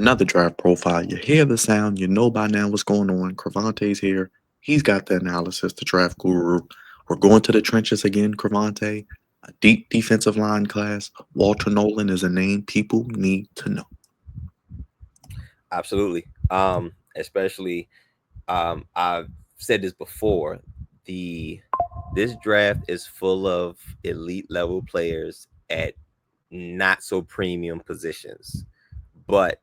Another draft profile. You hear the sound, you know by now what's going on. Cravante's here. He's got the analysis, the draft guru. We're going to the trenches again, Cravante. A deep defensive line class. Walter Nolan is a name people need to know. Absolutely. Especially I've said this before. The This draft is full of elite level players at not so premium positions. But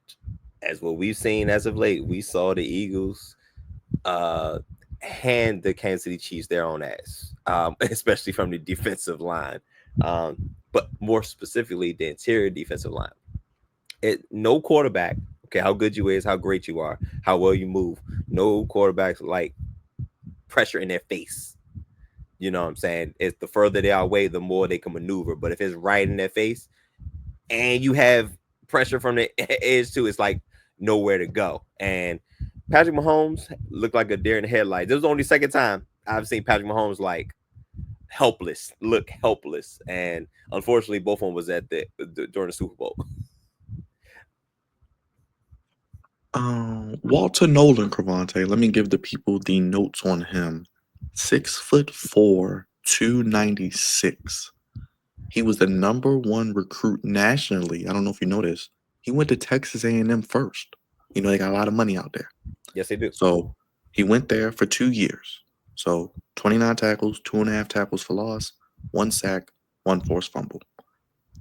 as what we've seen as of late, we saw the Eagles uh hand the Kansas City Chiefs their own ass, especially from the defensive line. But more specifically the interior defensive line. No quarterback, okay, how good you is, how great you are, how well you move. No quarterbacks like pressure in their face. You know what I'm saying? It's the further they are away, the more they can maneuver. But if it's right in their face and you have pressure from the edge too, it's like nowhere to go. And Patrick Mahomes looked like a deer in the headlights. This was only the second time I've seen Patrick Mahomes like look helpless. And unfortunately, both of them was at the during the Super Bowl. Walter Nolan, Cravante. Let me give the people the notes on him. 6'4", 296. He was the #1 recruit nationally. I don't know if you noticed. He went to Texas A&M first. You know, they got a lot of money out there. Yes, they do. So he went there for 2 years. So 29 tackles, 2.5 tackles for loss, 1 sack, 1 forced fumble.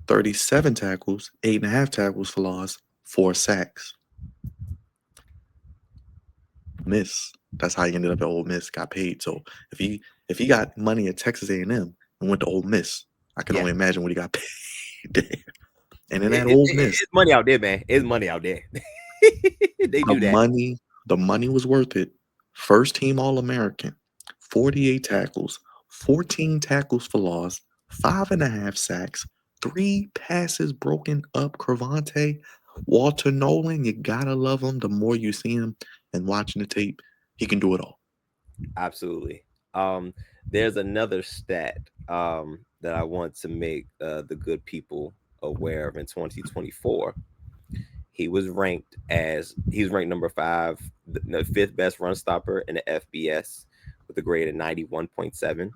37 tackles, 8.5 tackles for loss, 4 sacks. Miss. That's how he ended up at Ole Miss. Got paid. So if he got money at Texas A&M and went to Ole Miss, I can Yeah. only imagine what he got paid there. And in that It- Ole it- Miss, it's money out there, man. It's money out there. They the do that. money was worth it. First team All American, 48 tackles, 14 tackles for loss, 5.5 sacks, 3 passes broken up. Cravante, Walter Nolan, you gotta love him. The more you see him and watching the tape, he can do it all. Absolutely. Um, there's another stat that I want to make the good people aware of in 2024. He was ranked number 5, the fifth best run stopper in the FBS with a grade of 91.7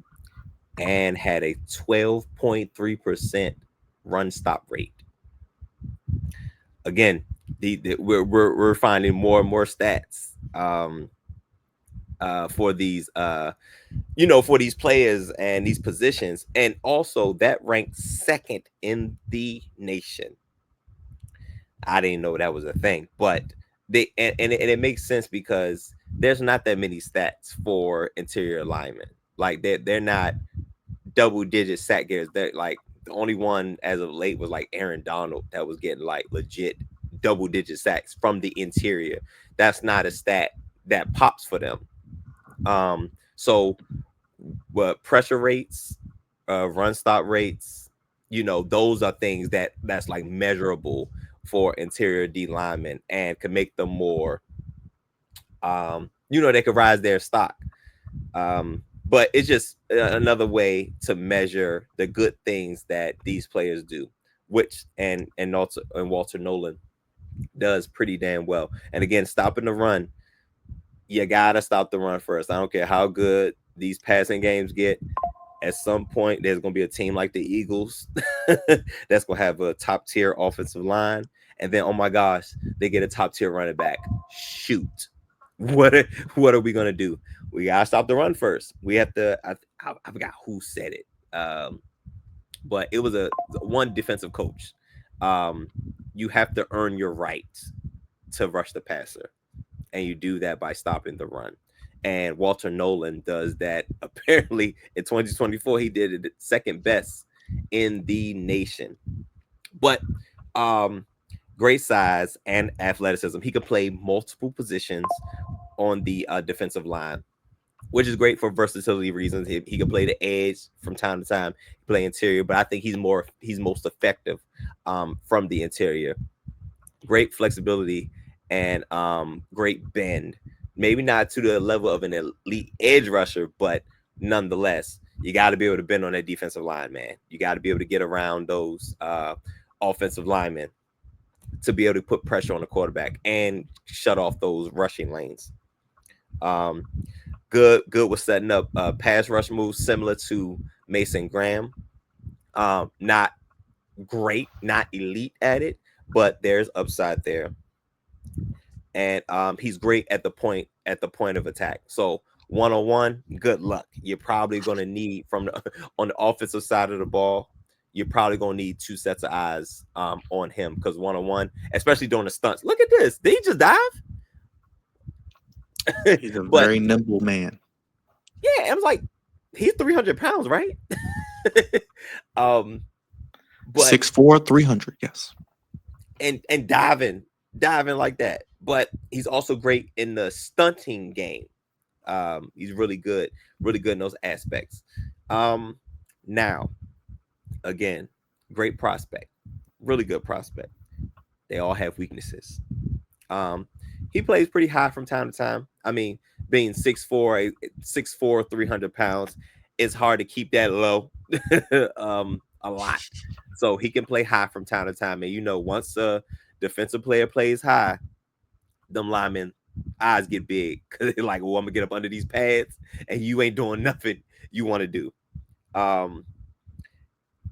and had a 12.3% run stop rate. Again, we're finding more and more stats for these for these players and these positions, and also that ranked second in the nation. I didn't know that was a thing, but it makes sense because there's not that many stats for interior linemen. Like they're not double digit sack getters. They're like the only one as of late was like Aaron Donald that was getting like legit double digit sacks from the interior. That's not a stat that pops for them. So what pressure rates, run stop rates, those are things that's like measurable for interior D linemen and can make them more, they could rise their stock. But it's just another way to measure the good things that these players do, which and Walter Nolan does pretty damn well. And again, stopping the run, you gotta stop the run first. I don't care how good these passing games get. At some point, there's gonna be a team like the Eagles that's gonna have a top tier offensive line, and then oh my gosh, they get a top tier running back. Shoot, what are, what are we gonna do? We gotta stop the run first. We have to. I forgot who said it, but it was a one defensive coach. You have to earn your right to rush the passer, and you do that by stopping the run. And Walter Nolan does that. Apparently, in 2024, he did it second best in the nation. But great size and athleticism. He could play multiple positions on the defensive line, which is great for versatility reasons. He can play the edge from time to time, play interior, but I think he's most effective from the interior. Great flexibility and great bend. Maybe not to the level of an elite edge rusher, but nonetheless, you got to be able to bend on that defensive line, man. You got to be able to get around those offensive linemen. to be able to put pressure on the quarterback and shut off those rushing lanes. Um, good with setting up pass rush moves similar to Mason Graham. Not great, not elite at it, but there's upside there. And he's great at the point of attack. So 1-on-1, good luck. You're probably going to need from the on the offensive side of the ball. You're probably going to need two sets of eyes on him because 1-on-1, especially doing the stunts. Look at this. Did he just dive? He's a But very nimble man. yeah, I was like, he's 300 pounds, right? um, but 6'4", 300. Yes. and diving like that. But he's also great in the stunting game. He's really good in those aspects. Now, again, great prospect, really good prospect. They all have weaknesses. Um, he plays pretty high from time to time. I mean, being 6'4", 6'4", 300 pounds, it's hard to keep that low a lot. So he can play high from time to time. And once a defensive player plays high, them linemen eyes get big because they're like, well, I'm gonna get up under these pads and you ain't doing nothing you want to do. Um,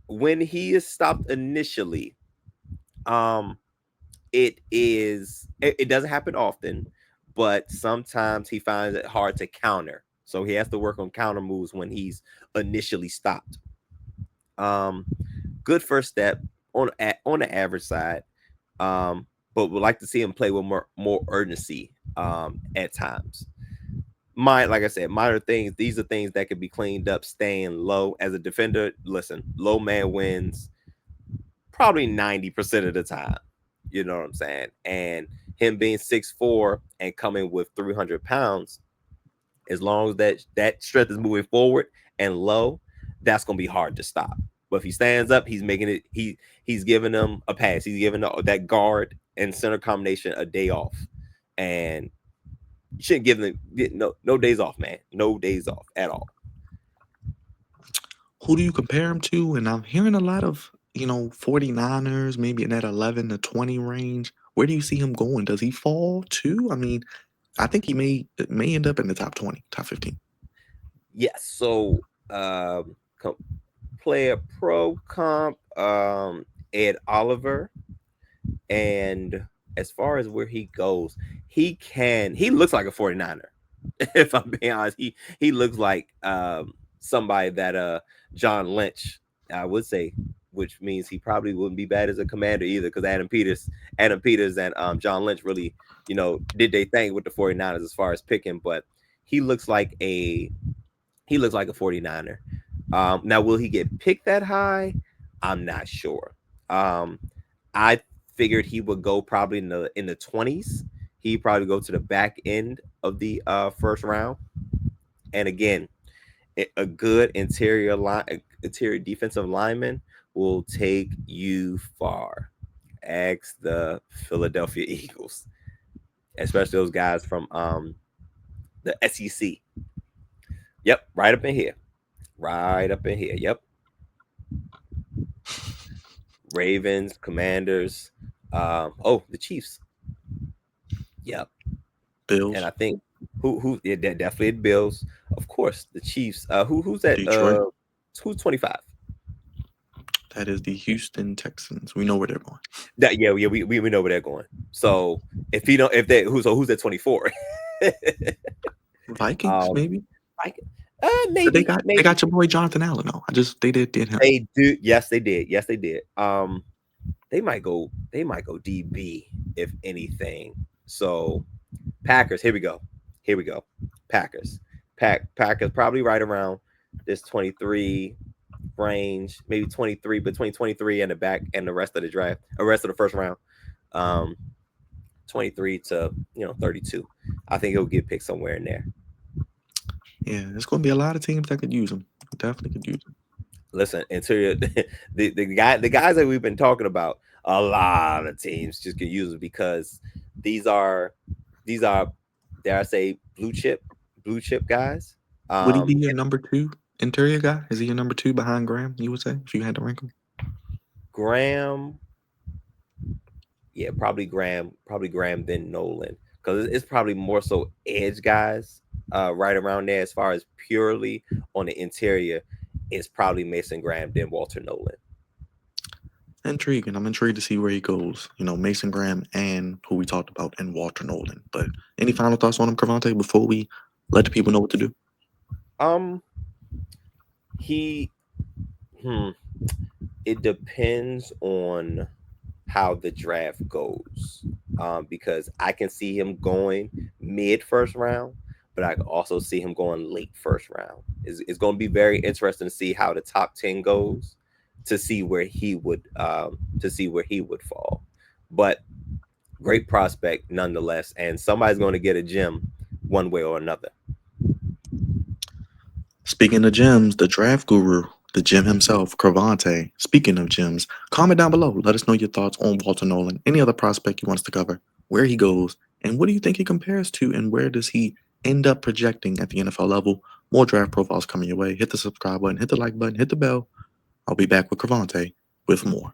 when he is stopped initially, um, it doesn't happen often, but sometimes he finds it hard to counter. So he has to work on counter moves when he's initially stopped. Um, Good first step on the average side. But would like to see him play with more urgency at times. Like I said, minor things. These are things that can be cleaned up. Staying low as a defender. Listen, low man wins probably 90% of the time. You know what I'm saying? And him being 6'4" and coming with 300 pounds, as long as that strength is moving forward and low, that's gonna be hard to stop. But if he stands up, he's making it. He's giving them a pass. He's giving that guard and center combination a day off, and you shouldn't give them no days off, man. No days off at all. Who do you compare him to? And I'm hearing a lot of, 49ers, maybe in that 11 to 20 range. Where do you see him going? Does he fall too? I mean, I think he may end up in the top 20, top 15. Yes. So, player pro comp, Ed Oliver, and as far as where he goes, he looks like a 49er. If I'm being honest, he looks like somebody that John Lynch, I would say, which means he probably wouldn't be bad as a commander either, because Adam Peters and John Lynch really, did they thing with the 49ers as far as picking, but he looks like a 49er. Now, will he get picked that high? I'm not sure. I figured he would go probably in the 20s. He probably go to the back end of the first round. And again, a good interior defensive lineman will take you far. Ask the Philadelphia Eagles, especially those guys from the SEC. Yep, right up in here. Right up in here. Yep. Ravens, Commanders. The Chiefs. Yep. Bills, And I think yeah, definitely the Bills. Of course, the Chiefs. Who's that? Detroit. Who's 25? That is the Houston Texans. We know where they're going. We know where they're going. So who's at 24? Vikings, maybe. But Maybe they got your boy Jonathan Allen. No, they did him. they do. Yes, they did. They might go DB if anything. So Packers, here we go. Packers. Packers probably right around this 23 range, maybe 23, between 23 and the back and the rest of the draft, the rest of the first round. 23 to 32. I think he'll get picked somewhere in there. Yeah, there's going to be a lot of teams that could use him. Definitely could use him. Listen, interior the guys that we've been talking about, a lot of teams just could use him because these are dare I say blue chip guys. Would he be your number 2 interior guy? Is he your number 2 behind Graham? You would say if you had to rank him. Graham. Yeah, probably Graham then Nolan, because it's probably more so edge guys, right around there. As far as purely on the interior, it's probably Mason Graham then Walter Nolan. Intriguing. I'm intrigued to see where he goes. Mason Graham and who we talked about and Walter Nolan. But any final thoughts on him, Cravante, before we let the people know what to do? Um, he, hmm, it depends on how the draft goes. Because I can see him going mid first round, but I can also see him going late first round. It's going to be very interesting to see how the top 10 goes, to see where he would fall. But great prospect nonetheless, and somebody's going to get a gem one way or another. Speaking of gems, the draft guru, the gem himself, Cravante. Speaking of gems, comment down below. Let us know your thoughts on Walter Nolan, any other prospect you want us to cover, where he goes, and what do you think he compares to, and where does he end up projecting at the NFL level? More draft profiles coming your way. Hit the subscribe button, hit the like button, hit the bell. I'll be back with Cravante with more.